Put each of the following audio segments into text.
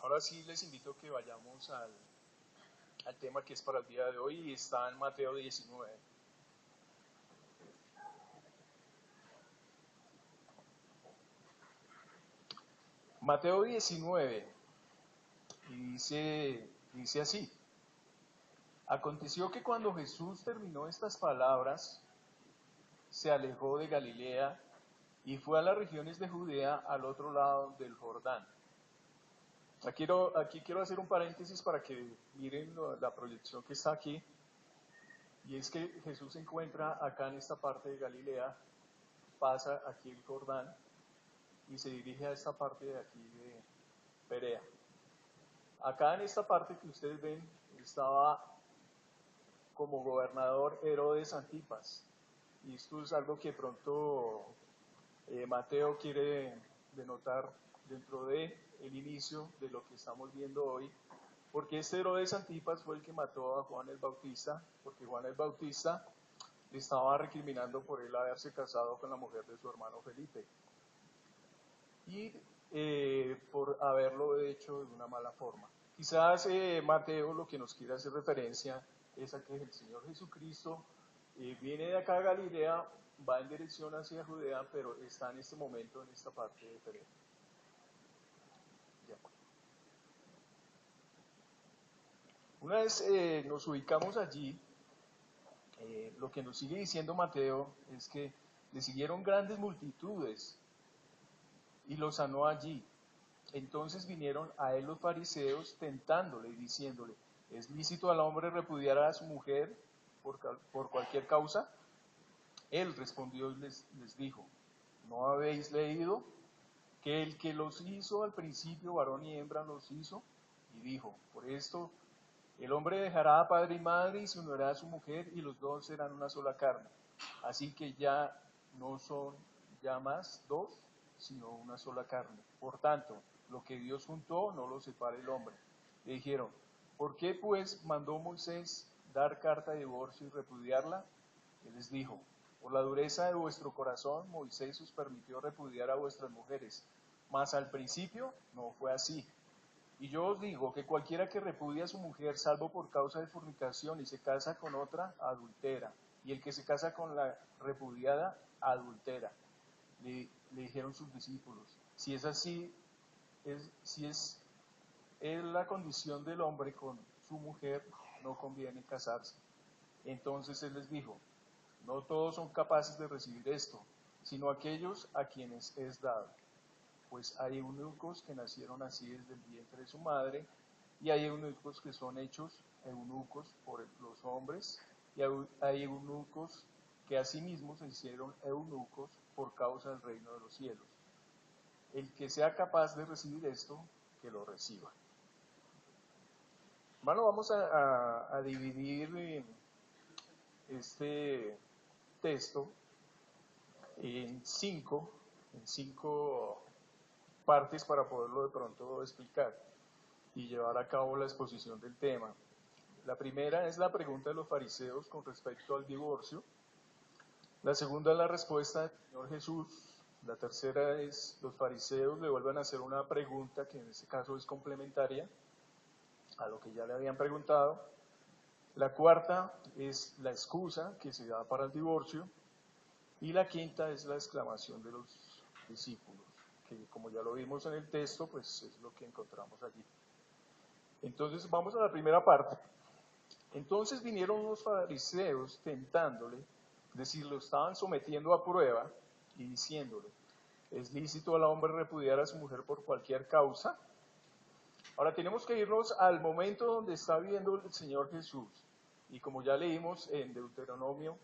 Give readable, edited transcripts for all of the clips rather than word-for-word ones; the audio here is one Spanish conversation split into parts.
Ahora sí les invito a que vayamos al tema que es para el día de hoy y está en Mateo 19. Mateo 19 y dice así. Aconteció que cuando Jesús terminó estas palabras, se alejó de Galilea y fue a las regiones de Judea al otro lado del Jordán. Aquí quiero hacer un paréntesis para que miren la proyección que está aquí. Y es que Jesús se encuentra acá en esta parte de Galilea, pasa aquí el Jordán y se dirige a esta parte de aquí de Perea. Acá en esta parte que ustedes ven estaba como gobernador Herodes Antipas. Y esto es algo que pronto Mateo quiere denotar dentro de el inicio de lo que estamos viendo hoy, porque este Herodes Antipas fue el que mató a Juan el Bautista, porque Juan el Bautista le estaba recriminando por él haberse casado con la mujer de su hermano Felipe y por haberlo hecho de una mala forma. Quizás Mateo lo que nos quiere hacer referencia es a que el Señor Jesucristo viene de acá a Galilea, va en dirección hacia Judea, pero está en este momento en esta parte de Perea. Ya. Una vez nos ubicamos allí, lo que nos sigue diciendo Mateo es que le siguieron grandes multitudes y lo sanó allí. Entonces vinieron a él los fariseos tentándole y diciéndole, ¿es lícito al hombre repudiar a su mujer por cualquier causa? Él respondió y les dijo, ¿no habéis leído que el que los hizo al principio, varón y hembra los hizo? Y dijo, por esto el hombre dejará a padre y madre y se unirá a su mujer y los dos serán una sola carne. Así que ya no son ya más dos, sino una sola carne. Por tanto, lo que Dios juntó no lo separe el hombre. Le dijeron, ¿por qué pues mandó Moisés dar carta de divorcio y repudiarla? Él les dijo, por la dureza de vuestro corazón, Moisés os permitió repudiar a vuestras mujeres, mas al principio no fue así. Y yo os digo que cualquiera que repudia a su mujer, salvo por causa de fornicación, y se casa con otra, adultera. Y el que se casa con la repudiada, adultera. Le dijeron sus discípulos, si es así, si es la condición del hombre con su mujer, no conviene casarse. Entonces él les dijo, no todos son capaces de recibir esto, sino aquellos a quienes es dado. Pues hay eunucos que nacieron así desde el vientre de su madre, y hay eunucos que son hechos eunucos por los hombres, y hay eunucos que asimismo se hicieron eunucos por causa del reino de los cielos. El que sea capaz de recibir esto, que lo reciba. Bueno, vamos a dividir este texto en cinco partes para poderlo de pronto explicar y llevar a cabo la exposición del tema. La primera es la pregunta de los fariseos con respecto al divorcio. La segunda es la respuesta del Señor Jesús. La tercera es los fariseos le vuelven a hacer una pregunta que en este caso es complementaria a lo que ya le habían preguntado. La cuarta es la excusa que se da para el divorcio. Y la quinta es la exclamación de los discípulos, que como ya lo vimos en el texto, pues es lo que encontramos allí. Entonces vamos a la primera parte. Entonces vinieron los fariseos tentándole, es decir, lo estaban sometiendo a prueba y diciéndole, ¿es lícito al hombre repudiar a su mujer por cualquier causa? Ahora tenemos que irnos al momento donde está viendo el Señor Jesús. Y como ya leímos en Deuteronomio,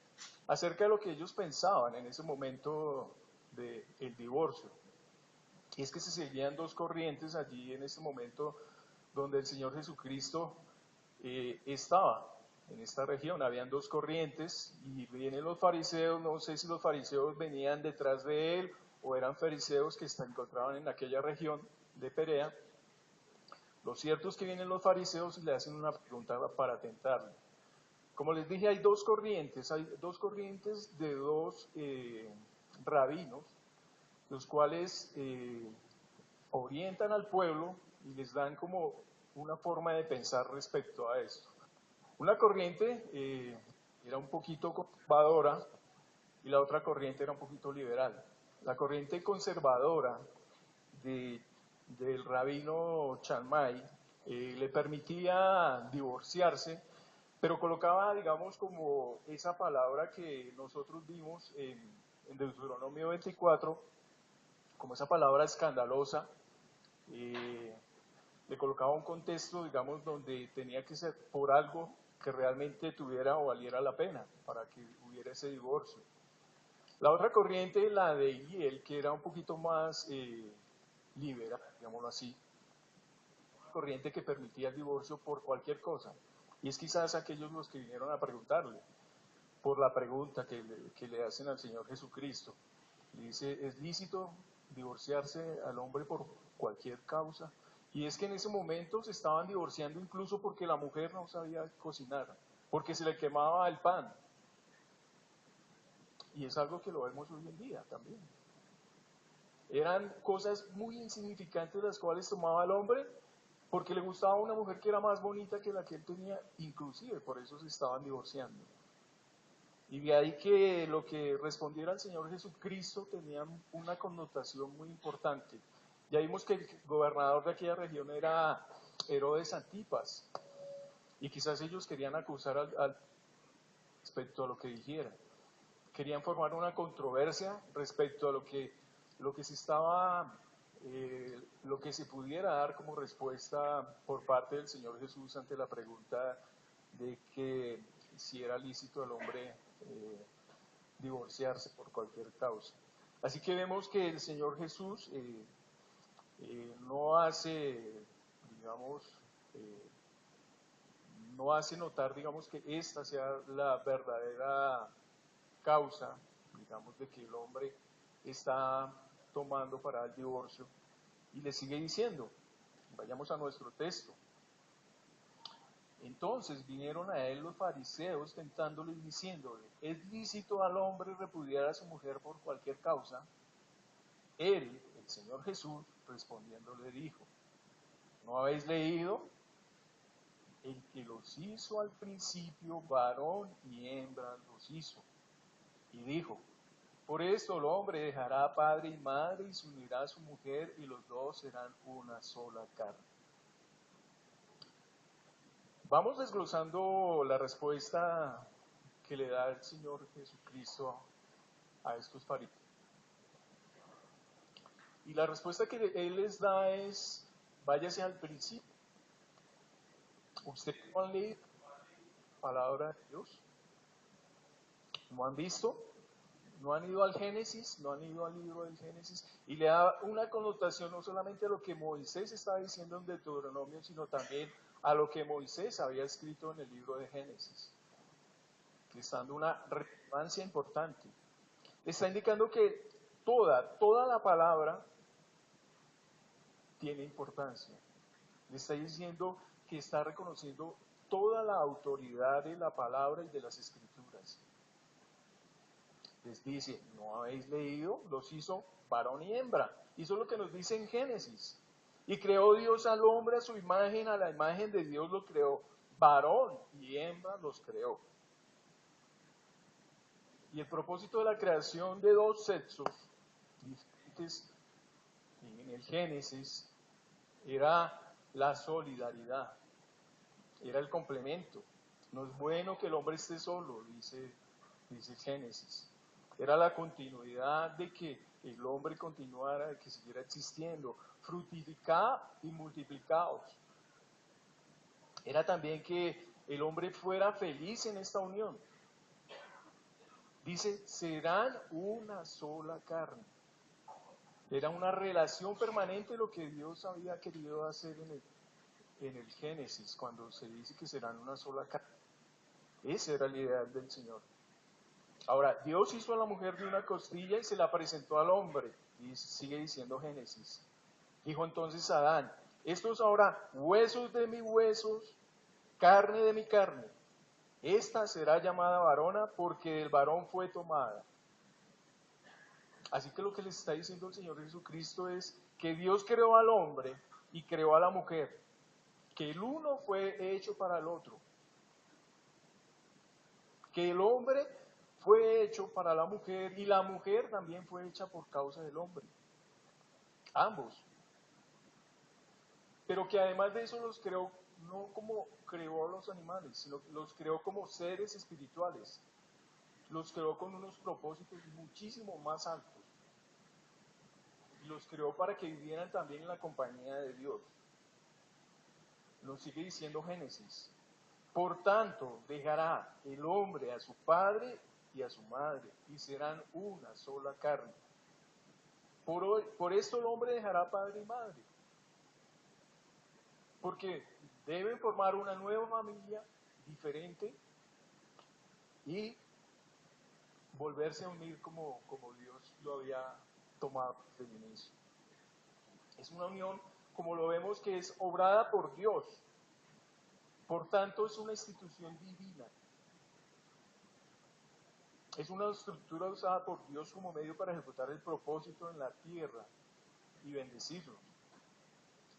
acerca de lo que ellos pensaban en ese momento del divorcio. Y es que se seguían dos corrientes allí en ese momento donde el Señor Jesucristo estaba en esta región. Habían dos corrientes y vienen los fariseos, no sé si los fariseos venían detrás de él o eran fariseos que se encontraban en aquella región de Perea. Lo cierto es que vienen los fariseos y le hacen una pregunta para tentarle. Como les dije, hay dos corrientes de dos rabinos, los cuales orientan al pueblo y les dan como una forma de pensar respecto a esto. Una corriente era un poquito conservadora y la otra corriente era un poquito liberal. La corriente conservadora del rabino Chalmai le permitía divorciarse, pero colocaba, digamos, como esa palabra que nosotros vimos en Deuteronomio 24, como esa palabra escandalosa, le colocaba un contexto, digamos, donde tenía que ser por algo que realmente tuviera o valiera la pena para que hubiera ese divorcio. La otra corriente, la de Iliel, que era un poquito más liberal, digámoslo así, una corriente que permitía el divorcio por cualquier cosa. Y es quizás aquellos los que vinieron a preguntarle, por la pregunta que le hacen al Señor Jesucristo. Le dice, ¿es lícito divorciarse al hombre por cualquier causa? Y es que en ese momento se estaban divorciando incluso porque la mujer no sabía cocinar, porque se le quemaba el pan. Y es algo que lo vemos hoy en día también. Eran cosas muy insignificantes las cuales tomaba el hombre porque le gustaba una mujer que era más bonita que la que él tenía, inclusive por eso se estaban divorciando. Y de ahí que lo que respondiera al Señor Jesucristo tenía una connotación muy importante. Ya vimos que el gobernador de aquella región era Herodes Antipas, y quizás ellos querían acusar respecto a lo que dijera. Querían formar una controversia respecto a lo que se estaba, lo que se pudiera dar como respuesta por parte del Señor Jesús ante la pregunta de que si era lícito al hombre divorciarse por cualquier causa. Así que vemos que el Señor Jesús no hace, digamos, no hace notar, digamos, que esta sea la verdadera causa, digamos, de que el hombre está tomando para el divorcio. Y le sigue diciendo, vayamos a nuestro texto. Entonces vinieron a él los fariseos tentándole y diciéndole, ¿es lícito al hombre repudiar a su mujer por cualquier causa? Él, el Señor Jesús, respondiendo le dijo, ¿no habéis leído? El que los hizo al principio, varón y hembra los hizo. Y dijo, por esto el hombre dejará a padre y madre y se unirá a su mujer y los dos serán una sola carne. Vamos desglosando la respuesta que le da el Señor Jesucristo a estos fariseos. Y la respuesta que Él les da es, váyase al principio. ¿Ustedes no han leído la palabra de Dios? ¿No han visto? ¿No han ido al Génesis? ¿No han ido al libro del Génesis? Y le da una connotación no solamente a lo que Moisés estaba diciendo en Deuteronomio, sino también a lo que Moisés había escrito en el libro de Génesis, que está dando una relevancia importante. Está indicando que toda la palabra tiene importancia. Le está diciendo que está reconociendo toda la autoridad de la palabra y de las escrituras. Les dice, ¿no habéis leído? Los hizo varón y hembra. Y eso es lo que nos dice en Génesis. Y creó Dios al hombre a su imagen, a la imagen de Dios lo creó. Varón y hembra los creó. Y el propósito de la creación de dos sexos diferentes en el Génesis era la solidaridad, era el complemento. No es bueno que el hombre esté solo, dice Génesis. Era la continuidad de que el hombre continuara, de que siguiera existiendo. Fructificad y multiplicaos. Era también que el hombre fuera feliz en esta unión. Dice, serán una sola carne. Era una relación permanente lo que Dios había querido hacer en el Génesis, cuando se dice que serán una sola carne. Ese era el ideal del Señor. Ahora, Dios hizo a la mujer de una costilla y se la presentó al hombre. Y sigue diciendo Génesis. Dijo entonces Adán, estos ahora huesos de mis huesos, carne de mi carne. Esta será llamada varona porque del varón fue tomada. Así que lo que les está diciendo el Señor Jesucristo es que Dios creó al hombre y creó a la mujer, que el uno fue hecho para el otro, que el hombre fue hecho para la mujer y la mujer también fue hecha por causa del hombre, ambos, pero que además de eso los creó no como creó a los animales, sino que los creó como seres espirituales, los creó con unos propósitos muchísimo más altos, y los creó para que vivieran también en la compañía de Dios. Nos sigue diciendo Génesis. Por tanto, dejará el hombre a su padre y a su madre, y serán una sola carne. Por esto el hombre dejará padre y madre, porque deben formar una nueva familia diferente y volverse a unir como Dios lo había tomado desde el inicio. Es una unión, como lo vemos, que es obrada por Dios. Por tanto, es una institución divina. Es una estructura usada por Dios como medio para ejecutar el propósito en la tierra y bendecirlos.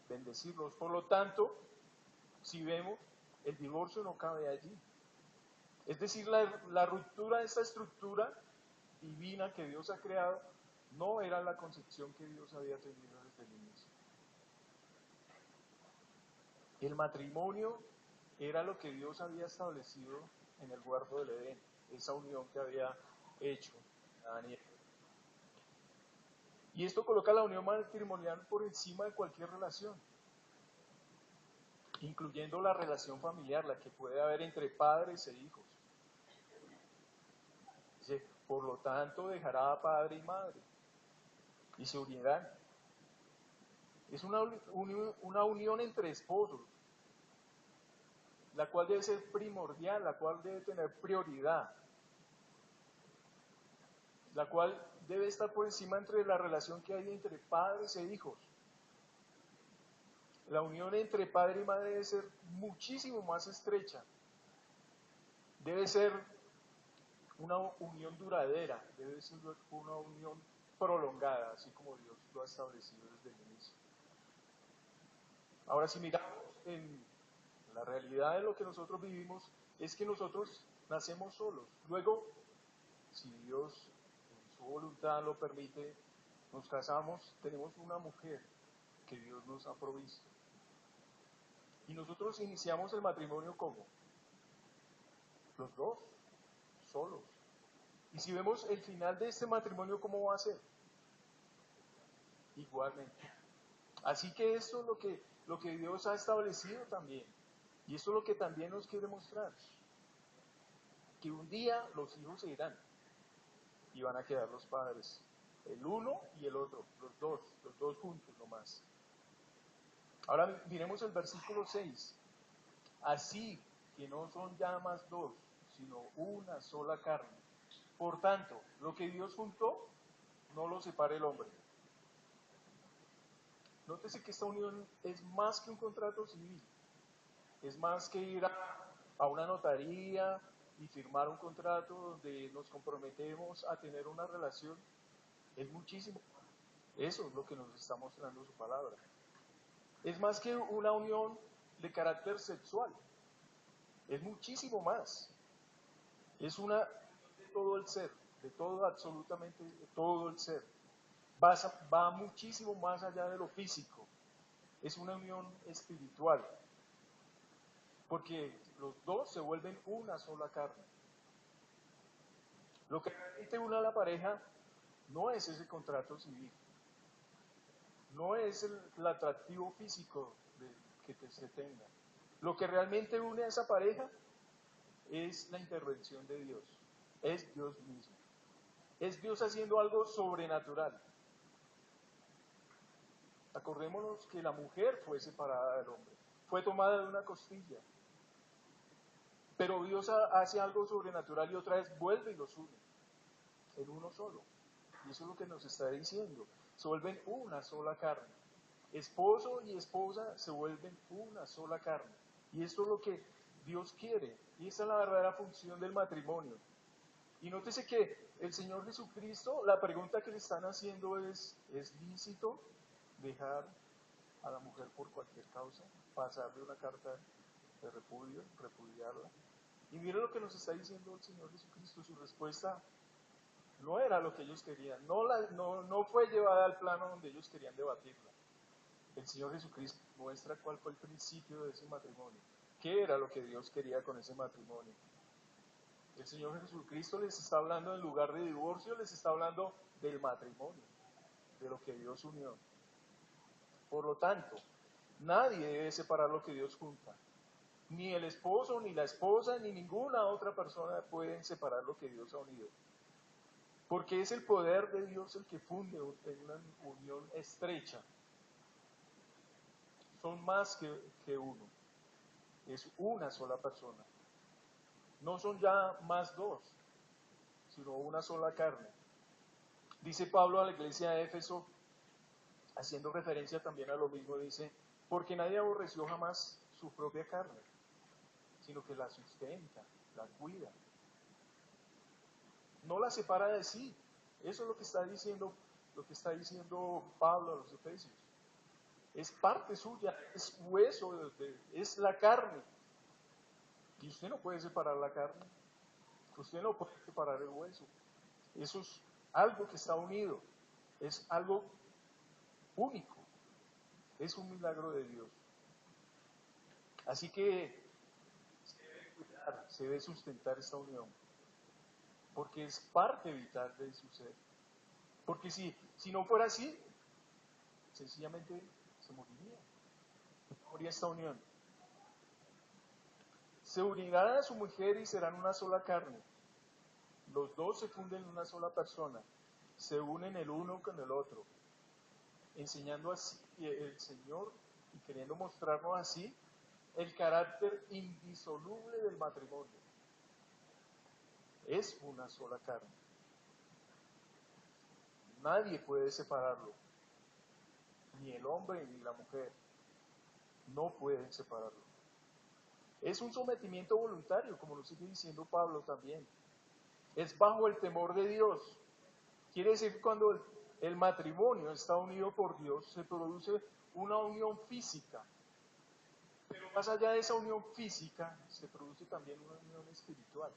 Bendecirlos. Por lo tanto, si vemos, el divorcio no cabe allí. Es decir, la ruptura de esta estructura divina que Dios ha creado no era la concepción que Dios había tenido desde el inicio. El matrimonio era lo que Dios había establecido en el huerto del Edén, esa unión que había hecho Adán y Eva. Y esto coloca la unión matrimonial por encima de cualquier relación, incluyendo la relación familiar, la que puede haber entre padres e hijos. Dice, por lo tanto dejará a padre y madre y se unirán. Es una unión entre esposos, la cual debe ser primordial, la cual debe tener prioridad, la cual debe estar por encima entre la relación que hay entre padres e hijos. La unión entre padre y madre debe ser muchísimo más estrecha, debe ser una unión duradera, debe ser una unión prolongada, así como Dios lo ha establecido desde el inicio. Ahora, si miramos en la realidad de lo que nosotros vivimos, es que nosotros nacemos solos. Luego, si Dios en su voluntad lo permite, nos casamos, tenemos una mujer que Dios nos ha provisto. Y nosotros iniciamos el matrimonio como los dos, solos. Y si vemos el final de este matrimonio, ¿cómo va a ser? Igualmente. Así que esto es lo que Dios ha establecido también. Y esto es lo que también nos quiere mostrar. Que un día los hijos se irán y van a quedar los padres. El uno y el otro, los dos juntos nomás. Ahora miremos el versículo 6. Así que no son ya más dos, sino una sola carne. Por tanto, lo que Dios juntó, no lo separe el hombre. Nótese que esta unión es más que un contrato civil. Es más que ir a una notaría y firmar un contrato donde nos comprometemos a tener una relación. Es muchísimo. Eso es lo que nos está mostrando su palabra. Es más que una unión de carácter sexual. Es muchísimo más. Es una de todo el ser, de todo, absolutamente de todo el ser. Va muchísimo más allá de lo físico. Es una unión espiritual. Porque los dos se vuelven una sola carne. Lo que realmente une a la pareja no es ese contrato civil, no es el atractivo físico que se tenga. Lo que realmente une a esa pareja es la intervención de Dios, es Dios mismo, es Dios haciendo algo sobrenatural. Acordémonos que la mujer fue separada del hombre, fue tomada de una costilla, pero Dios hace algo sobrenatural y otra vez vuelve y los une en uno solo. Y eso es lo que nos está diciendo. Se vuelven una sola carne. Esposo y esposa se vuelven una sola carne. Y esto es lo que Dios quiere. Y esa es la verdadera función del matrimonio. Y nótese que el Señor Jesucristo, la pregunta que le están haciendo ¿es lícito dejar a la mujer por cualquier causa, pasarle una carta de repudio, repudiarla. Y mire lo que nos está diciendo el Señor Jesucristo, su respuesta no era lo que ellos querían, no fue llevada al plano donde ellos querían debatirla. El Señor Jesucristo muestra cuál fue el principio de ese matrimonio, qué era lo que Dios quería con ese matrimonio. El Señor Jesucristo les está hablando en lugar de divorcio, les está hablando del matrimonio, de lo que Dios unió. Por lo tanto, nadie debe separar lo que Dios junta. Ni el esposo, ni la esposa, ni ninguna otra persona pueden separar lo que Dios ha unido. Porque es el poder de Dios el que funde en una unión estrecha. Son más que uno. Es una sola persona. No son ya más dos, sino una sola carne. Dice Pablo a la iglesia de Éfeso, haciendo referencia también a lo mismo, dice, porque nadie aborreció jamás su propia carne, sino que la sustenta, la cuida. No la separa de sí. Eso es lo que está diciendo Pablo a los Efesios. Es parte suya, es hueso, es la carne. Y usted no puede separar la carne. Usted no puede separar el hueso. Eso es algo que está unido. Es algo único. Es un milagro de Dios. Así que se debe cuidar, se debe sustentar esta unión. Porque es parte vital de su ser. Porque si no fuera así, sencillamente se moriría. Moría esta unión. Se unirán a su mujer y serán una sola carne. Los dos se funden en una sola persona. Se unen el uno con el otro. Enseñando así el Señor y queriendo mostrarnos así el carácter indisoluble del matrimonio. Es una sola carne. Nadie puede separarlo. Ni el hombre ni la mujer. No pueden separarlo. Es un sometimiento voluntario, como lo sigue diciendo Pablo también. Es bajo el temor de Dios. Quiere decir que cuando el matrimonio está unido por Dios, se produce una unión física. Pero más allá de esa unión física, se produce también una unión espiritual.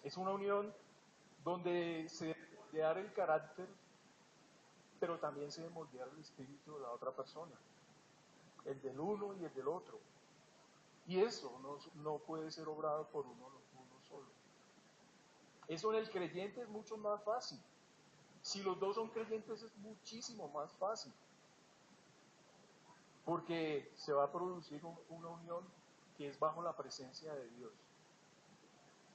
Es una unión donde se debe moldear el carácter, pero también se debe moldear el espíritu de la otra persona, el del uno y el del otro. Y eso no puede ser obrado por uno solo. Eso en el creyente es mucho más fácil. Si los dos son creyentes es muchísimo más fácil. Porque se va a producir una unión que es bajo la presencia de Dios.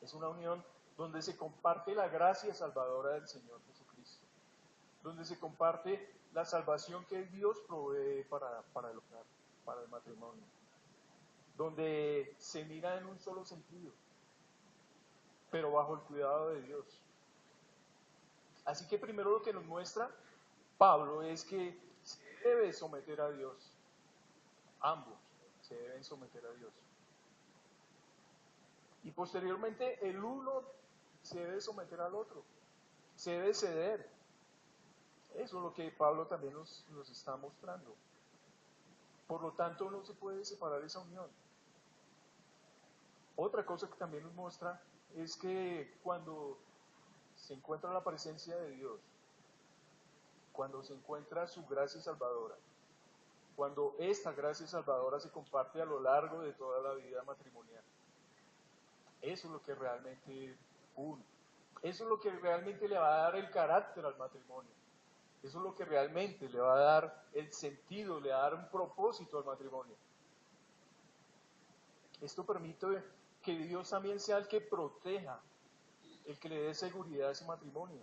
Es una unión donde se comparte la gracia salvadora del Señor Jesucristo. Donde se comparte la salvación que Dios provee para el hogar, para el matrimonio. Donde se mira en un solo sentido, pero bajo el cuidado de Dios. Así que primero lo que nos muestra Pablo es que se debe someter a Dios. Ambos se deben someter a Dios. Y posteriormente el uno se debe someter al otro. Se debe ceder. Eso es lo que Pablo también nos está mostrando. Por lo tanto, no se puede separar esa unión. Otra cosa que también nos muestra es que cuando se encuentra la presencia de Dios, cuando se encuentra su gracia salvadora, cuando esta gracia salvadora se comparte a lo largo de toda la vida matrimonial, eso es lo que realmente une. Eso es lo que realmente le va a dar el carácter al matrimonio. Eso es lo que realmente le va a dar el sentido, le va a dar un propósito al matrimonio. Esto permite que Dios también sea el que proteja, el que le dé seguridad a ese matrimonio,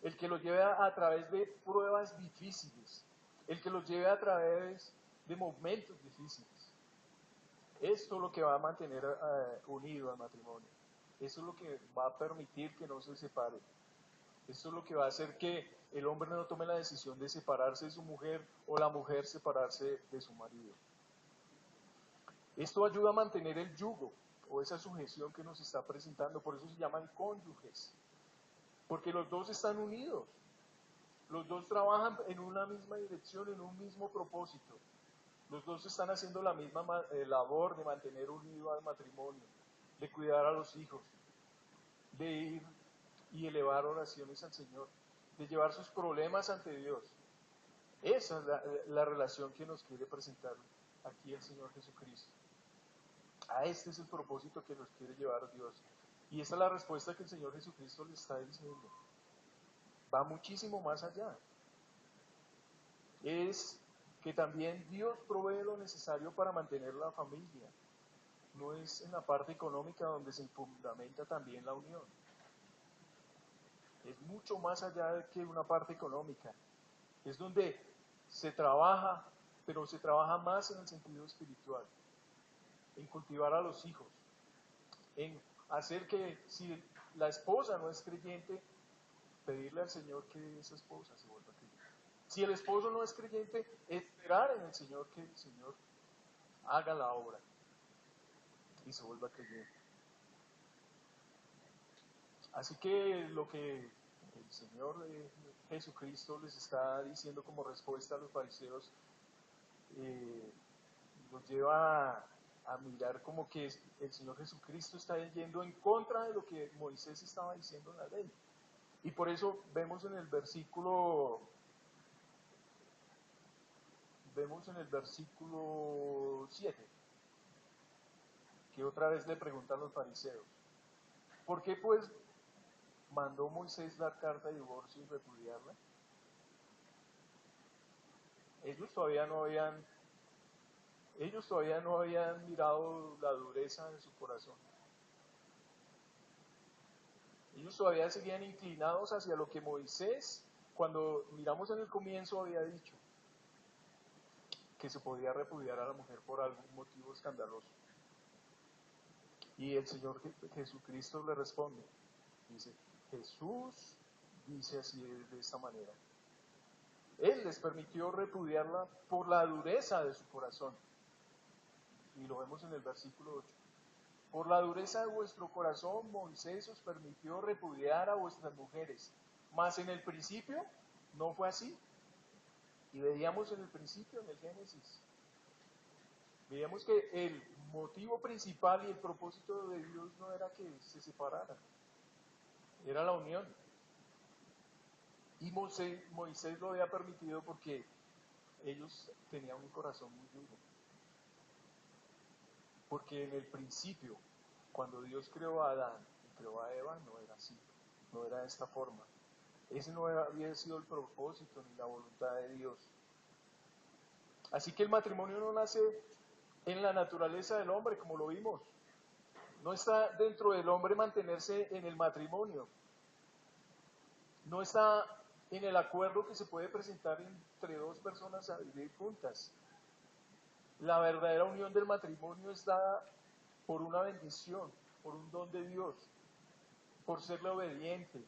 el que lo lleve a través de pruebas difíciles, el que lo lleve a través de momentos difíciles. Esto es lo que va a mantener unido al matrimonio. Eso es lo que va a permitir que no se separe. Esto es lo que va a hacer que el hombre no tome la decisión de separarse de su mujer o la mujer separarse de su marido. Esto ayuda a mantener el yugo o esa sujeción que nos está presentando, por eso se llaman cónyuges, porque los dos están unidos, Los dos trabajan en una misma dirección, en un mismo propósito. Los dos están haciendo la misma labor de mantener unido al matrimonio, de cuidar a los hijos, de ir y elevar oraciones al Señor, de llevar sus problemas ante Dios. Esa es la relación que nos quiere presentar aquí el Señor Jesucristo. A este es el propósito que nos quiere llevar Dios. Y esa es la respuesta que el Señor Jesucristo le está diciendo. Va muchísimo más allá. Es que también Dios provee lo necesario para mantener la familia. No es en la parte económica donde se fundamenta también la unión. Es mucho más allá que una parte económica. Es donde se trabaja, pero se trabaja más en el sentido espiritual, en cultivar a los hijos, en hacer que si la esposa no es creyente, pedirle al Señor que esa esposa se vuelva creyente. Si el esposo no es creyente, esperar en el Señor que el Señor haga la obra y se vuelva creyente. Así que lo que el Señor Jesucristo les está diciendo como respuesta a los fariseos nos lleva a mirar como que el Señor Jesucristo está yendo en contra de lo que Moisés estaba diciendo en la ley. Y por eso vemos en el versículo 7, que otra vez le preguntan los fariseos, ¿por qué pues mandó Moisés la carta de divorcio y repudiarla? Ellos todavía no habían mirado la dureza de su corazón. Ellos todavía seguían inclinados hacia lo que Moisés, cuando miramos en el comienzo, había dicho, que se podía repudiar a la mujer por algún motivo escandaloso. Y el Señor Jesucristo le responde, dice, Jesús dice así de esta manera. Él les permitió repudiarla por la dureza de su corazón. Y lo vemos en el versículo 8. Por la dureza de vuestro corazón, Moisés os permitió repudiar a vuestras mujeres. Mas en el principio no fue así. Y veíamos en el principio, en el Génesis, veíamos que el motivo principal y el propósito de Dios no era que se separaran, era la unión. Y Moisés lo había permitido porque ellos tenían un corazón muy duro. Porque en el principio, cuando Dios creó a Adán y creó a Eva, no era así, no era de esta forma. Ese no había sido el propósito ni la voluntad de Dios. Así que el matrimonio no nace en la naturaleza del hombre, como lo vimos. No está dentro del hombre mantenerse en el matrimonio. No está en el acuerdo que se puede presentar entre dos personas a vivir juntas. La verdadera unión del matrimonio es dada por una bendición, por un don de Dios, por serle obediente,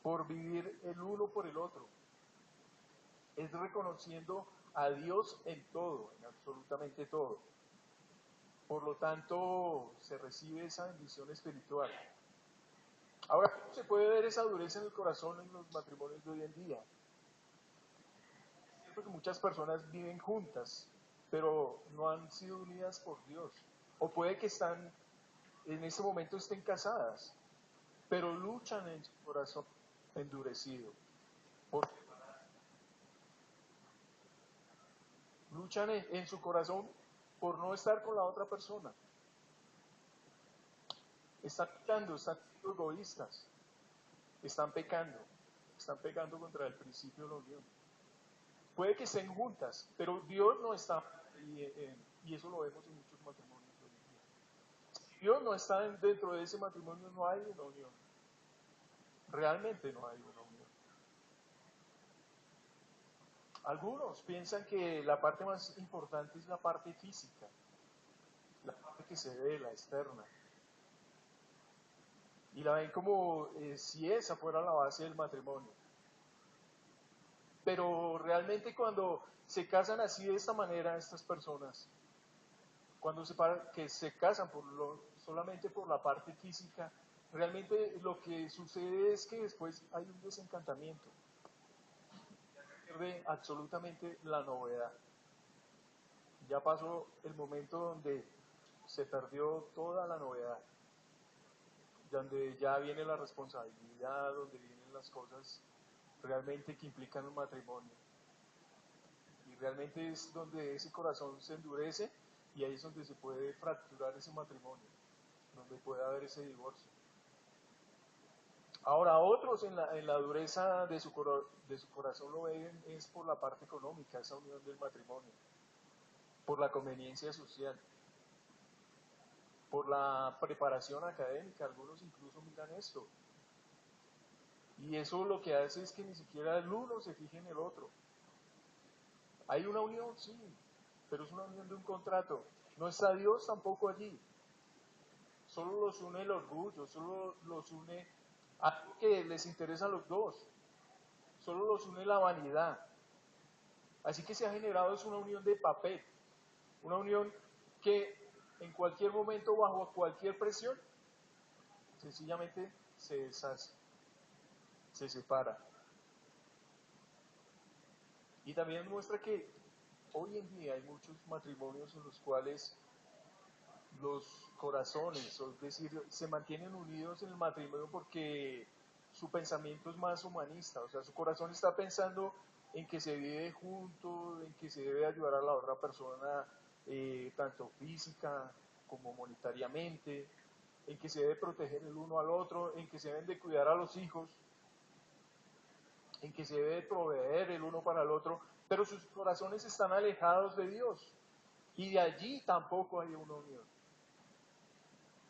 por vivir el uno por el otro. Es reconociendo a Dios en todo, en absolutamente todo. Por lo tanto, se recibe esa bendición espiritual. Ahora, ¿cómo se puede ver esa dureza en el corazón en los matrimonios de hoy en día? Es cierto que muchas personas viven juntas, pero no han sido unidas por Dios. O puede que en ese momento estén casadas, pero luchan en su corazón endurecido. Luchan en su corazón por no estar con la otra persona. Están pecando, están siendo egoístas, están pecando contra el principio de la unión. Puede que estén juntas, pero Dios no está, y eso lo vemos en muchos matrimonios hoy en día. Si Dios no está dentro de ese matrimonio, no hay una unión. Realmente no hay una unión. Algunos piensan que la parte más importante es la parte física, la parte que se ve, la externa. Y la ven como si esa fuera la base del matrimonio. Pero realmente cuando se casan así de esta manera estas personas, cuando que se casan solamente por la parte física, realmente lo que sucede es que después hay un desencantamiento. pierde absolutamente la novedad. Ya pasó el momento donde se perdió toda la novedad, donde ya viene la responsabilidad, donde vienen las cosas realmente que implican un matrimonio. Y realmente es donde ese corazón se endurece y ahí es donde se puede fracturar ese matrimonio, donde puede haber ese divorcio. Ahora, otros en la dureza de su corazón lo ven es por la parte económica, esa unión del matrimonio, por la conveniencia social, por la preparación académica. Algunos incluso miran esto. Y eso lo que hace es que ni siquiera el uno se fije en el otro. Hay una unión, sí, pero es una unión de un contrato. No está Dios tampoco allí. Solo los une el orgullo, solo los une algo que les interesa a los dos. Solo los une la vanidad. Así que se ha generado es una unión de papel, una unión que en cualquier momento, bajo cualquier presión, sencillamente se deshace, se separa. Y también muestra que hoy en día hay muchos matrimonios en los cuales los corazones, es decir, se mantienen unidos en el matrimonio porque su pensamiento es más humanista, o sea, su corazón está pensando en que se vive juntos, en que se debe ayudar a la otra persona, tanto física como monetariamente, en que se debe proteger el uno al otro, en que se deben de cuidar a los hijos, en que se debe proveer el uno para el otro, pero sus corazones están alejados de Dios y de allí tampoco hay una unión.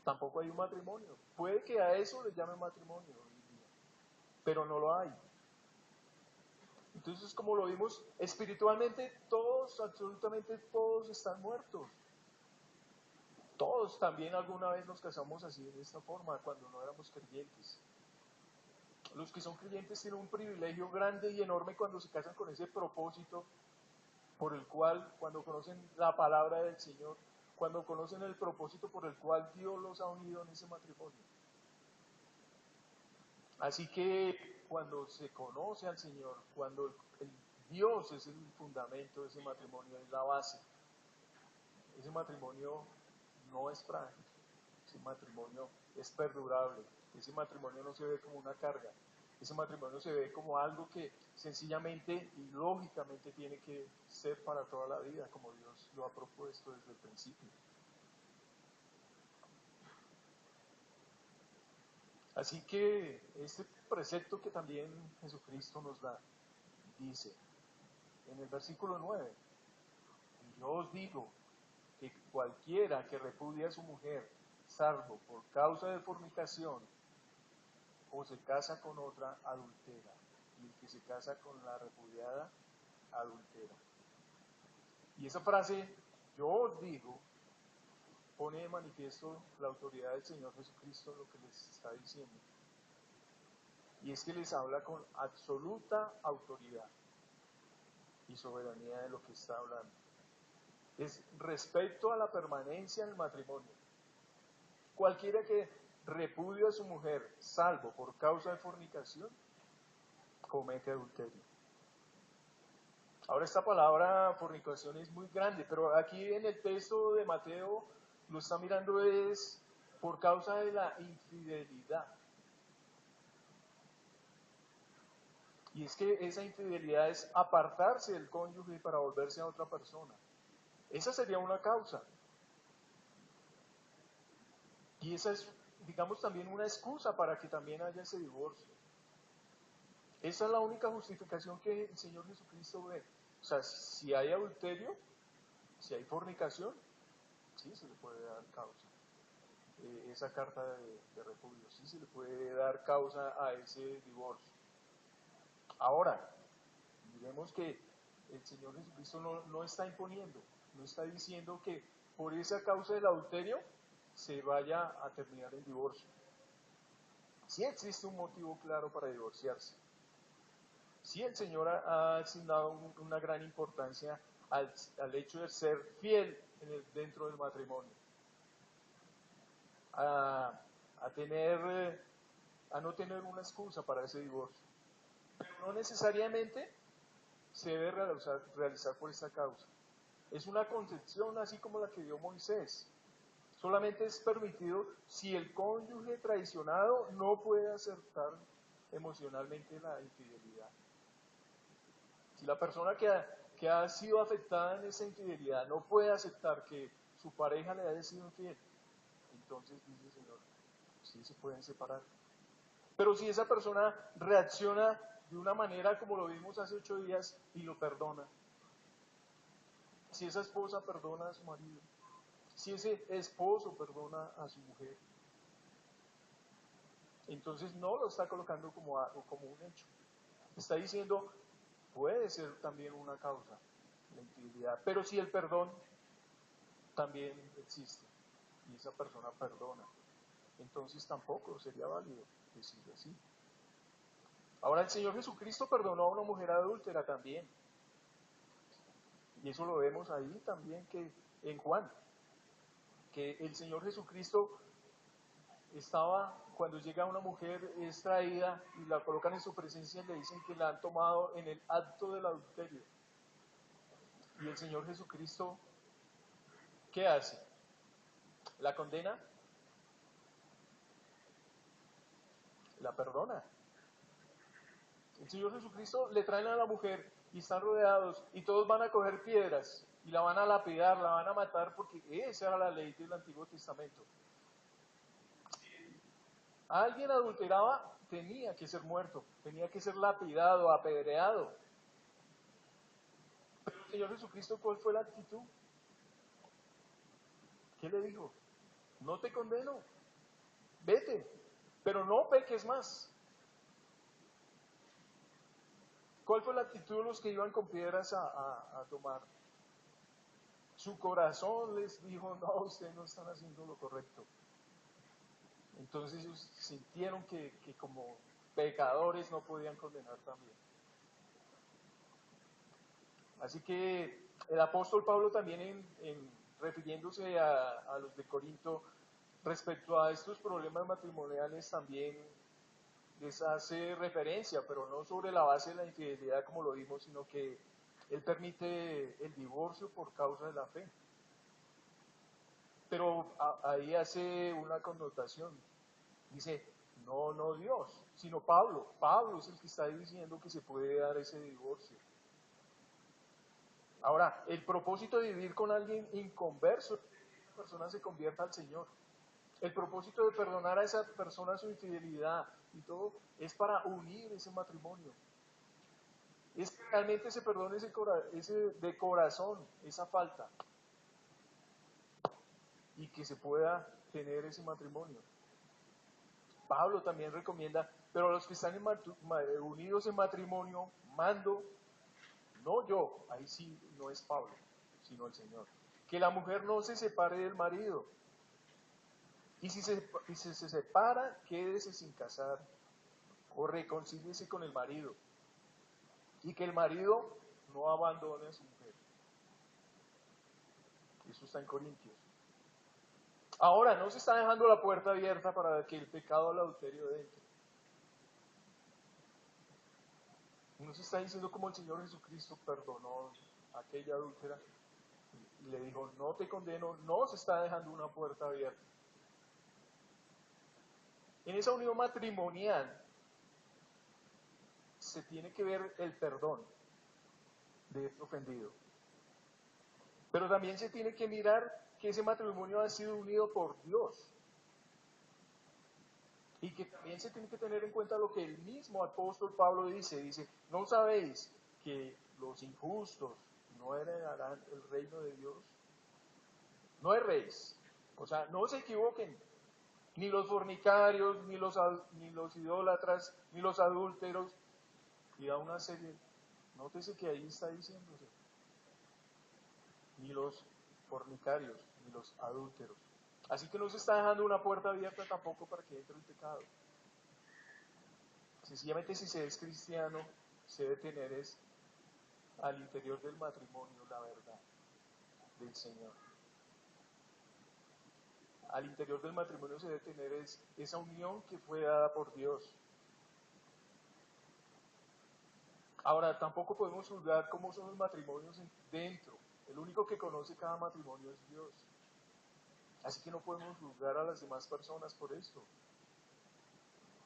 Tampoco hay un matrimonio. Puede que a eso le llamen matrimonio, pero no lo hay. Entonces, como lo vimos, espiritualmente todos, absolutamente todos están muertos. Todos también alguna vez nos casamos así, de esta forma, cuando no éramos creyentes. Los que son creyentes tienen un privilegio grande y enorme cuando se casan con ese propósito por el cual, cuando conocen la palabra del Señor, cuando conocen el propósito por el cual Dios los ha unido en ese matrimonio. Así que cuando se conoce al Señor, cuando el Dios es el fundamento de ese matrimonio, es la base, ese matrimonio no es frágil, ese matrimonio es perdurable, ese matrimonio no se ve como una carga, ese matrimonio se ve como algo que sencillamente y lógicamente tiene que ser para toda la vida, como Dios lo ha propuesto desde el principio. Así que este precepto que también Jesucristo nos da, dice en el versículo 9, y yo os digo que cualquiera que repudia a su mujer, salvo por causa de fornicación, o se casa con otra, adultera, y el que se casa con la repudiada, adultera. Y esa frase, yo os digo, pone de manifiesto la autoridad del Señor Jesucristo en lo que les está diciendo. Y es que les habla con absoluta autoridad y soberanía de lo que está hablando. Es respecto a la permanencia en el matrimonio. Cualquiera que repudie a su mujer, salvo por causa de fornicación, comete adulterio. Ahora esta palabra fornicación es muy grande, pero aquí en el texto de Mateo lo está mirando es por causa de la infidelidad. Y es que esa infidelidad es apartarse del cónyuge para volverse a otra persona. Esa sería una causa. Y esa es, digamos, también una excusa para que también haya ese divorcio. Esa es la única justificación que el Señor Jesucristo ve. O sea, si hay adulterio, si hay fornicación, sí se le puede dar causa. Esa carta de repudio, sí se le puede dar causa a ese divorcio. Ahora, miremos que el Señor Jesucristo no está imponiendo, no está diciendo que por esa causa del adulterio se vaya a terminar el divorcio. Sí existe un motivo claro para divorciarse. Sí el Señor ha asignado una gran importancia al hecho de ser fiel dentro del matrimonio. A no tener una excusa para ese divorcio. Pero no necesariamente se debe realizar por esta causa. Es una concepción así como la que dio Moisés. Solamente es permitido si el cónyuge traicionado no puede aceptar emocionalmente la infidelidad. Si la persona que ha sido afectada en esa infidelidad no puede aceptar que su pareja le haya sido infiel, entonces dice el Señor, sí se pueden separar. Pero si esa persona reacciona de una manera como lo vimos hace 8 días y lo perdona, si esa esposa perdona a su marido, si ese esposo perdona a su mujer, entonces no lo está colocando como un hecho. Está diciendo, puede ser también una causa, la infidelidad, pero si el perdón también existe y esa persona perdona, entonces tampoco sería válido decirlo así. Ahora el Señor Jesucristo perdonó a una mujer adúltera también, y eso lo vemos ahí también que en Juan, que el Señor Jesucristo estaba, cuando llega una mujer es traída y la colocan en su presencia y le dicen que la han tomado en el acto del adulterio. Y el Señor Jesucristo, ¿qué hace? ¿La condena? La perdona. El Señor Jesucristo le traen a la mujer y están rodeados y todos van a coger piedras y la van a lapidar, la van a matar porque esa era la ley del Antiguo Testamento. Alguien adulteraba, tenía que ser muerto, tenía que ser lapidado, apedreado. Pero el Señor Jesucristo, ¿cuál fue la actitud? ¿Qué le dijo? No te condeno, vete, pero no peques más. ¿Cuál fue la actitud de los que iban con piedras a tomar? Su corazón les dijo, no, ustedes no están haciendo lo correcto. Entonces ellos sintieron que como pecadores no podían condenar también. Así que el apóstol Pablo también refiriéndose a los de Corinto, respecto a estos problemas matrimoniales también les hace referencia, pero no sobre la base de la infidelidad como lo vimos, sino que él permite el divorcio por causa de la fe. Pero ahí hace una connotación. Dice, no Dios, sino Pablo. Pablo es el que está diciendo que se puede dar ese divorcio. Ahora, el propósito de vivir con alguien inconverso es que esa persona se convierta al Señor. El propósito de perdonar a esa persona su infidelidad y todo es para unir ese matrimonio. Es que realmente se perdone ese de corazón, esa falta, y que se pueda tener ese matrimonio. Pablo también recomienda, pero a los que están unidos en matrimonio, mando, no yo, ahí sí no es Pablo, sino el Señor, que la mujer no se separe del marido. Y si se separa, quédese sin casar o reconcíliese con el marido. Y que el marido no abandone a su mujer. Eso está en Corintios. Ahora, no se está dejando la puerta abierta para que el pecado del adulterio entre. No se está diciendo como el Señor Jesucristo perdonó a aquella adúltera y le dijo, no te condeno, no se está dejando una puerta abierta. En esa unión matrimonial se tiene que ver el perdón de este ofendido. Pero también se tiene que mirar que ese matrimonio ha sido unido por Dios. Y que también se tiene que tener en cuenta lo que el mismo apóstol Pablo dice, ¿no sabéis que los injustos no heredarán el reino de Dios? No erréis, o sea, no se equivoquen, ni los fornicarios, ni los idólatras, ni los adúlteros, y da una serie, nótese que ahí está diciéndose, ni los fornicarios, ni los adúlteros. Así que no se está dejando una puerta abierta tampoco para que entre el pecado. Sencillamente si se es cristiano, se debe tener es al interior del matrimonio la verdad del Señor. Al interior del matrimonio se debe tener es esa unión que fue dada por Dios. Ahora, tampoco podemos juzgar cómo son los matrimonios dentro. El único que conoce cada matrimonio es Dios. Así que no podemos juzgar a las demás personas por esto.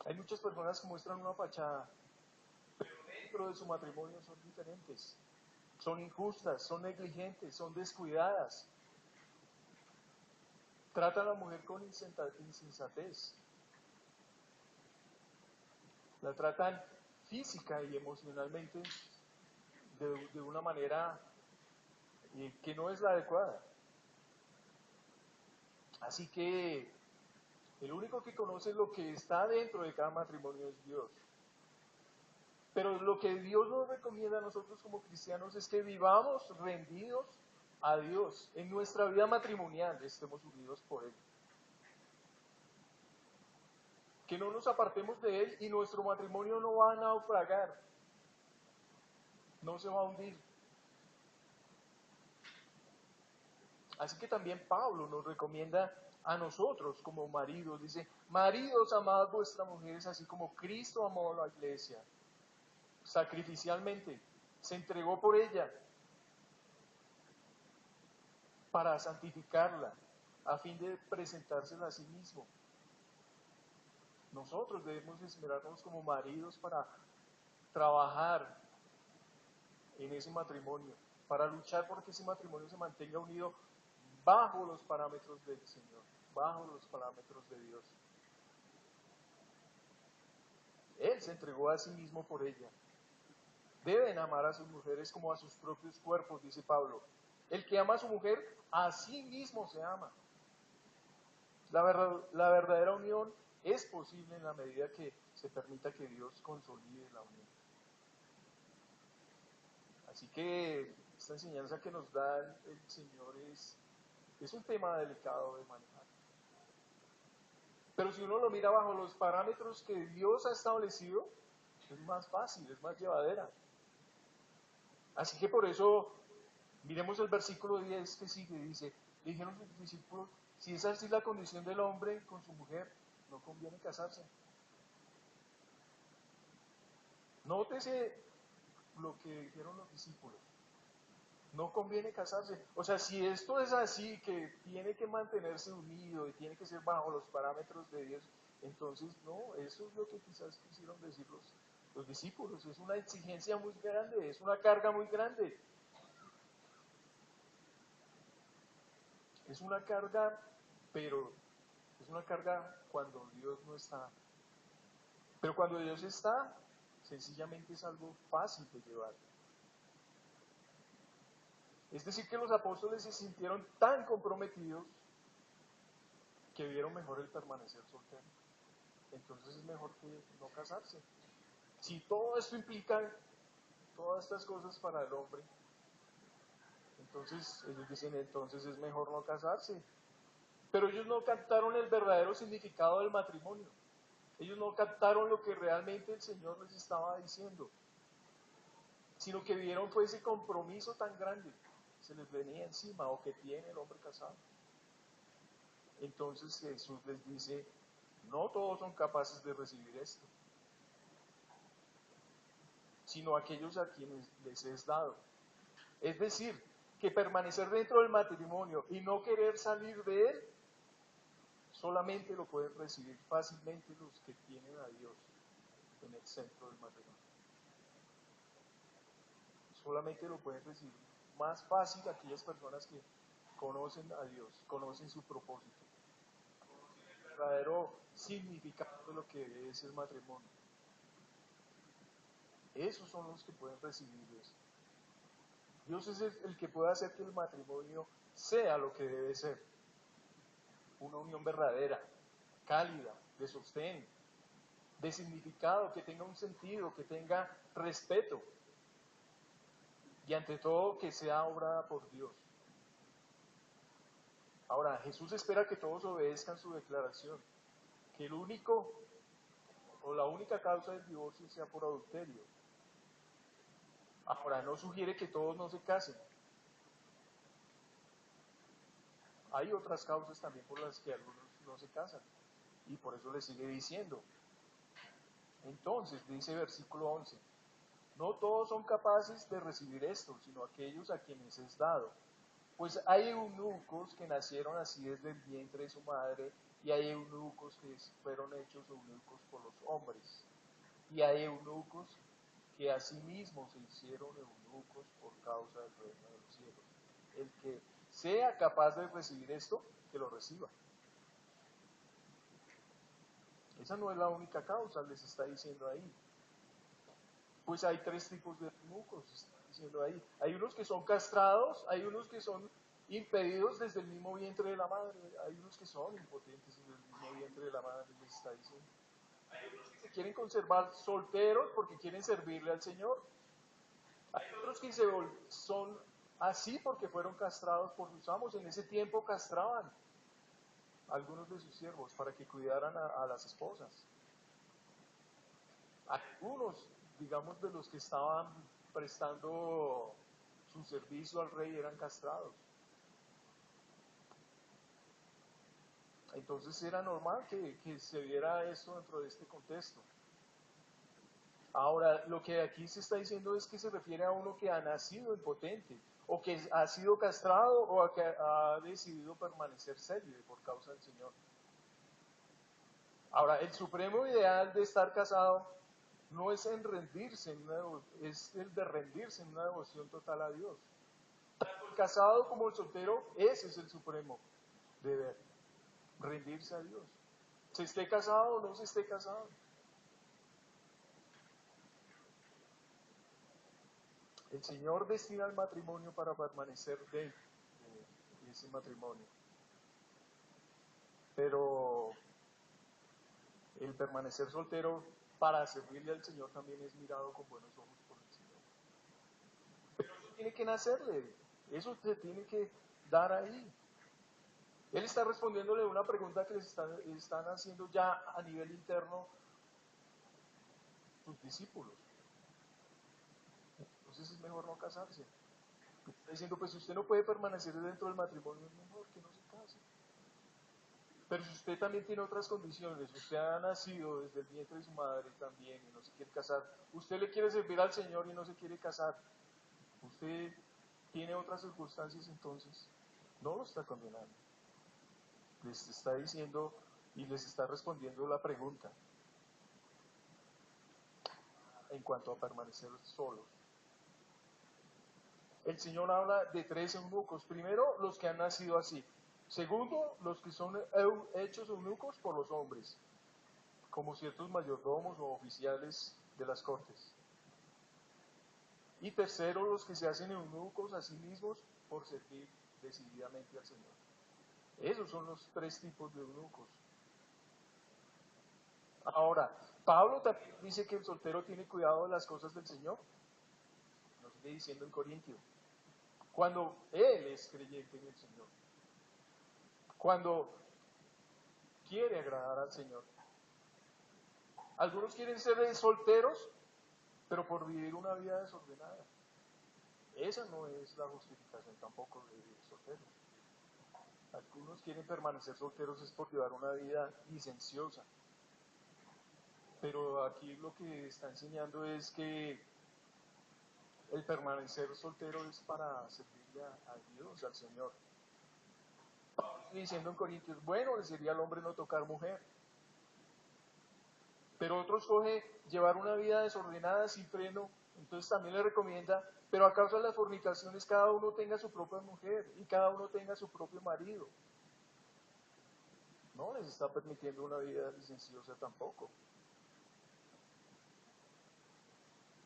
Hay muchas personas que muestran una fachada, pero dentro de su matrimonio son diferentes. Son injustas, son negligentes, son descuidadas. Tratan a la mujer con insensatez. La tratan física y emocionalmente de una manera que no es la adecuada. Así que el único que conoce lo que está dentro de cada matrimonio es Dios. Pero lo que Dios nos recomienda a nosotros como cristianos es que vivamos rendidos a Dios. En nuestra vida matrimonial estemos unidos por Él. Que no nos apartemos de Él y nuestro matrimonio no va a naufragar. No se va a hundir. Así que también Pablo nos recomienda a nosotros como maridos. Dice, maridos, amad vuestras mujeres así como Cristo amó a la iglesia. Sacrificialmente. Se entregó por ella para santificarla, a fin de presentársela a sí mismo. Nosotros debemos esmerarnos como maridos para trabajar en ese matrimonio, para luchar porque ese matrimonio se mantenga unido bajo los parámetros del Señor, bajo los parámetros de Dios. Él se entregó a sí mismo por ella. Deben amar a sus mujeres como a sus propios cuerpos, dice Pablo. El que ama a su mujer, a sí mismo se ama. La verdadera unión es posible en la medida que se permita que Dios consolide la unión. Así que esta enseñanza que nos da el Señor es un tema delicado de manejar. Pero si uno lo mira bajo los parámetros que Dios ha establecido, es más fácil, es más llevadera. Así que por eso, miremos el versículo 10 que sigue, dice, dijeron sus discípulos, si es así la condición del hombre con su mujer, no conviene casarse. Nótese lo que dijeron los discípulos. No conviene casarse. O sea, si esto es así, que tiene que mantenerse unido y tiene que ser bajo los parámetros de Dios, entonces no, eso es lo que quizás quisieron decir los discípulos. Es una exigencia muy grande, es una carga muy grande. Es una carga, pero es una carga cuando Dios no está. Pero cuando Dios está, sencillamente es algo fácil de llevar. Es decir, que los apóstoles se sintieron tan comprometidos que vieron mejor el permanecer soltero. Entonces es mejor que no casarse. Si todo esto implica todas estas cosas para el hombre, entonces ellos dicen, entonces es mejor no casarse. Pero ellos no captaron el verdadero significado del matrimonio. Ellos no captaron lo que realmente el Señor les estaba diciendo, sino que vieron fue ese compromiso tan grande que se les venía encima o que tiene el hombre casado. Entonces Jesús les dice, no todos son capaces de recibir esto, sino aquellos a quienes les es dado. Es decir, que permanecer dentro del matrimonio y no querer salir de él, solamente lo pueden recibir fácilmente los que tienen a Dios en el centro del matrimonio. Solamente lo pueden recibir más fácil aquellas personas que conocen a Dios, conocen su propósito, conocen el verdadero significado de lo que es el matrimonio. Esos son los que pueden recibir eso. Dios es el que puede hacer que el matrimonio sea lo que debe ser. Una unión verdadera, cálida, de sostén, de significado, que tenga un sentido, que tenga respeto. Y ante todo que sea obrada por Dios. Ahora, Jesús espera que todos obedezcan su declaración, que el único o la única causa del divorcio sea por adulterio. Ahora, no sugiere que todos no se casen. Hay otras causas también por las que algunos no se casan. Y por eso le sigue diciendo. Entonces, dice versículo 11, No todos son capaces de recibir esto, sino aquellos a quienes es dado. Pues hay eunucos que nacieron así desde el vientre de su madre, y hay eunucos que fueron hechos eunucos por los hombres, y hay eunucos que asimismo se hicieron eunucos por causa del reino de los cielos. El que sea capaz de recibir esto, que lo reciba. Esa no es la única causa, les está diciendo ahí. Pues hay tres tipos de eunucos, está diciendo ahí. Hay unos que son castrados, hay unos que son impedidos desde el mismo vientre de la madre, hay unos que son impotentes desde el mismo vientre de la madre, les está diciendo. Hay unos que se quieren conservar solteros porque quieren servirle al Señor. Hay otros que son así porque fueron castrados por sus amos. En ese tiempo castraban a algunos de sus siervos para que cuidaran a las esposas. Algunos, digamos, de los que estaban prestando su servicio al rey eran castrados. Entonces era normal que se viera esto dentro de este contexto. Ahora, lo que aquí se está diciendo es que se refiere a uno que ha nacido impotente, o que ha sido castrado, o que ha decidido permanecer serio por causa del Señor. Ahora, el supremo ideal de estar casado no es en rendirse, es el de rendirse en una devoción total a Dios. Tanto el casado como el soltero, ese es el supremo deber, rendirse a Dios. Se esté casado o no se esté casado. El Señor destina el matrimonio para permanecer de ese matrimonio. Pero el permanecer soltero para servirle al Señor también es mirado con buenos ojos por el Señor. Pero eso tiene que nacerle, eso se tiene que dar ahí. Él está respondiéndole una pregunta que les están haciendo ya a nivel interno sus discípulos. Entonces es mejor no casarse. Está diciendo, pues si usted no puede permanecer dentro del matrimonio, es mejor que no se case. Pero si usted también tiene otras condiciones, usted ha nacido desde el vientre de su madre también y no se quiere casar, usted le quiere servir al Señor y no se quiere casar, usted tiene otras circunstancias, entonces no lo está condenando. Les está diciendo y les está respondiendo la pregunta en cuanto a permanecer solos. El Señor habla de tres eunucos. Primero, los que han nacido así. Segundo, los que son hechos eunucos por los hombres, como ciertos mayordomos o oficiales de las cortes. Y tercero, los que se hacen eunucos a sí mismos por servir decididamente al Señor. Esos son los tres tipos de eunucos. Ahora, Pablo también dice que el soltero tiene cuidado de las cosas del Señor. Nos sigue diciendo en Corintios. Cuando él es creyente en el Señor. Cuando quiere agradar al Señor. Algunos quieren ser solteros, pero por vivir una vida desordenada. Esa no es la justificación tampoco de vivir solteros. Algunos quieren permanecer solteros es por llevar una vida licenciosa. Pero aquí lo que está enseñando es que el permanecer soltero es para servirle a Dios, al Señor. Estoy diciendo en Corintios, bueno, le sería al hombre no tocar mujer. Pero otros coge llevar una vida desordenada, sin freno, entonces también le recomienda, pero a causa de las fornicaciones cada uno tenga su propia mujer y cada uno tenga su propio marido. No les está permitiendo una vida licenciosa tampoco.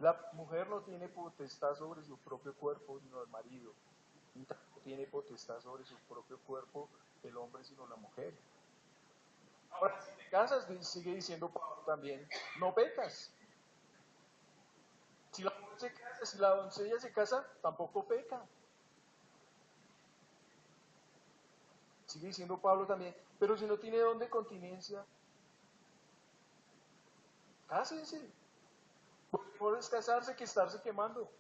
La mujer no tiene potestad sobre su propio cuerpo, sino el marido. Y tampoco tiene potestad sobre su propio cuerpo el hombre, sino la mujer. Ahora, si te casas, sigue diciendo Pablo también, no pecas. Si la mujer se casa, si la doncella se casa, tampoco peca. Sigue diciendo Pablo también, pero si no tiene don de continencia, cásense. Mejor es casarse que estarse quemando.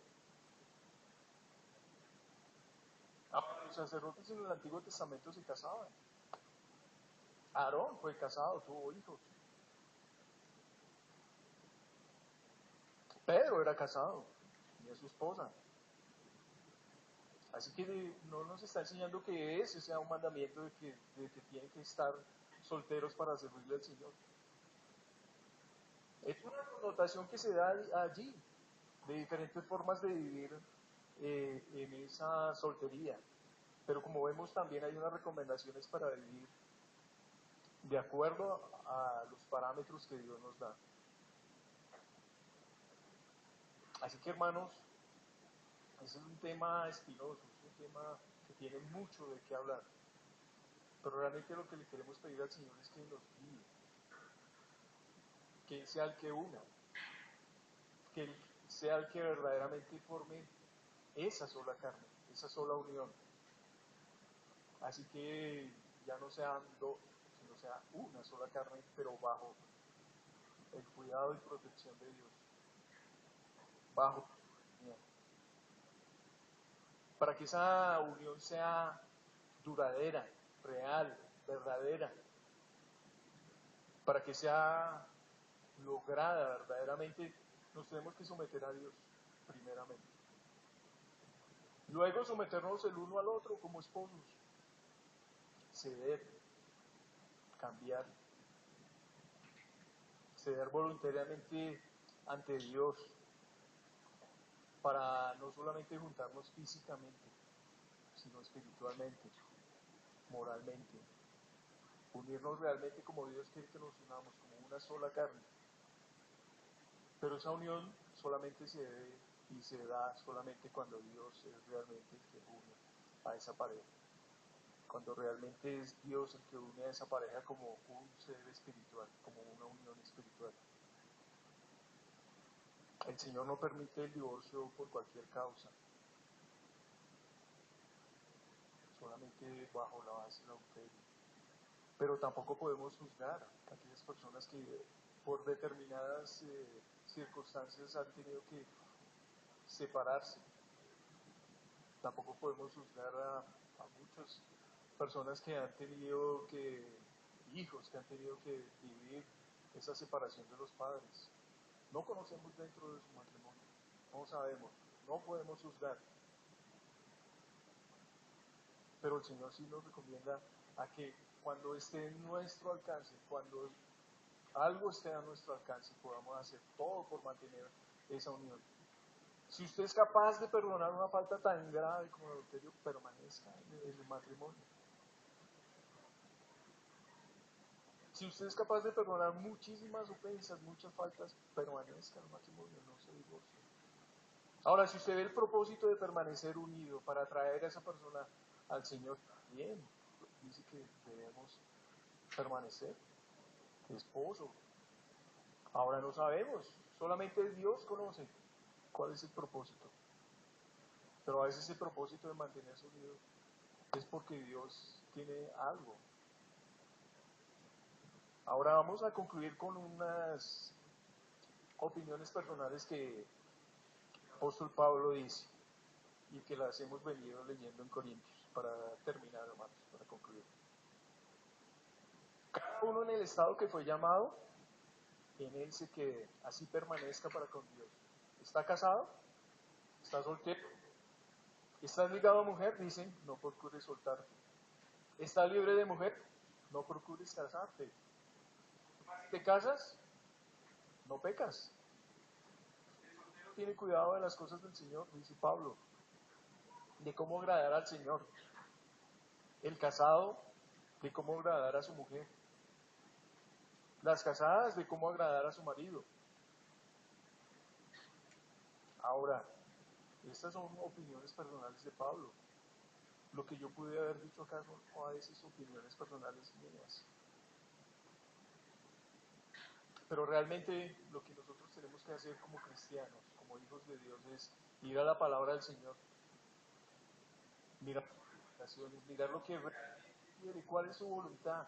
Ahora, los sacerdotes en el Antiguo Testamento se casaban. Aarón fue casado, tuvo hijos. Pedro era casado, tenía su esposa. Así que no nos está enseñando que ese sea un mandamiento de que tienen que estar solteros para servirle al Señor. Es una connotación que se da allí, de diferentes formas de vivir en esa soltería. Pero como vemos también hay unas recomendaciones para vivir de acuerdo a los parámetros que Dios nos da. Así que hermanos, ese es un tema espinoso, es un tema que tiene mucho de qué hablar. Pero realmente lo que le queremos pedir al Señor es que nos guíe, que Él sea el que una, que Él sea el que verdaderamente forme esa sola carne, esa sola unión. Así que ya no sean dos, sino sea una sola carne, pero bajo el cuidado y protección de Dios, bajo para que esa unión sea duradera, real, verdadera, para que sea lograda verdaderamente, nos tenemos que someter a Dios, primeramente. Luego someternos el uno al otro como esposos, ceder, cambiar, ceder voluntariamente ante Dios, para no solamente juntarnos físicamente, sino espiritualmente, moralmente, unirnos realmente como Dios quiere que nos unamos, como una sola carne. Pero esa unión solamente se debe y se da solamente cuando Dios es realmente el que une a esa pareja. Cuando realmente es Dios el que une a esa pareja como un ser espiritual, como una unión espiritual. El Señor no permite el divorcio por cualquier causa, solamente bajo la base del adulterio. Pero tampoco podemos juzgar a aquellas personas que por determinadas circunstancias han tenido que separarse. Tampoco podemos juzgar a muchas personas que han tenido hijos que han tenido que vivir esa separación de los padres. No conocemos dentro de su matrimonio, no sabemos, no podemos juzgar. Pero el Señor sí nos recomienda a que cuando esté en nuestro alcance, cuando algo esté a nuestro alcance, podamos hacer todo por mantener esa unión. Si usted es capaz de perdonar una falta tan grave como el adulterio, permanezca en el matrimonio. Si usted es capaz de perdonar muchísimas ofensas, muchas faltas, permanezca en el matrimonio, no se divorcie. Ahora, si usted ve el propósito de permanecer unido para atraer a esa persona al Señor, bien, dice que debemos permanecer, esposo. Ahora no sabemos, solamente Dios conoce cuál es el propósito. Pero a veces el propósito de mantenerse unidos es porque Dios tiene algo. Ahora vamos a concluir con unas opiniones personales que el apóstol Pablo dice y que las hemos venido leyendo en Corintios para terminar, hermanos, para concluir. Cada uno en el estado que fue llamado, en él se quede, así permanezca para con Dios. ¿Está casado? ¿Está soltero? ¿Estás ligado a mujer? Dicen, no procures soltarte. ¿Estás libre de mujer? No procures casarte. ¿Te casas? No pecas. Tiene cuidado de las cosas del Señor, dice Pablo, de cómo agradar al Señor. El casado, de cómo agradar a su mujer. Las casadas, de cómo agradar a su marido. Ahora, estas son opiniones personales de Pablo. Lo que yo pude haber dicho acá son a veces opiniones personales mías. Pero realmente lo que nosotros tenemos que hacer como cristianos, como hijos de Dios, es ir a la palabra del Señor, mirar sus recomendaciones, mirar lo que quiere, cuál es su voluntad,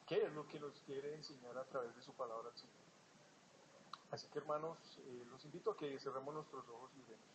qué es lo que nos quiere enseñar a través de su palabra al Señor. Así que hermanos, los invito a que cerremos nuestros ojos y oremos.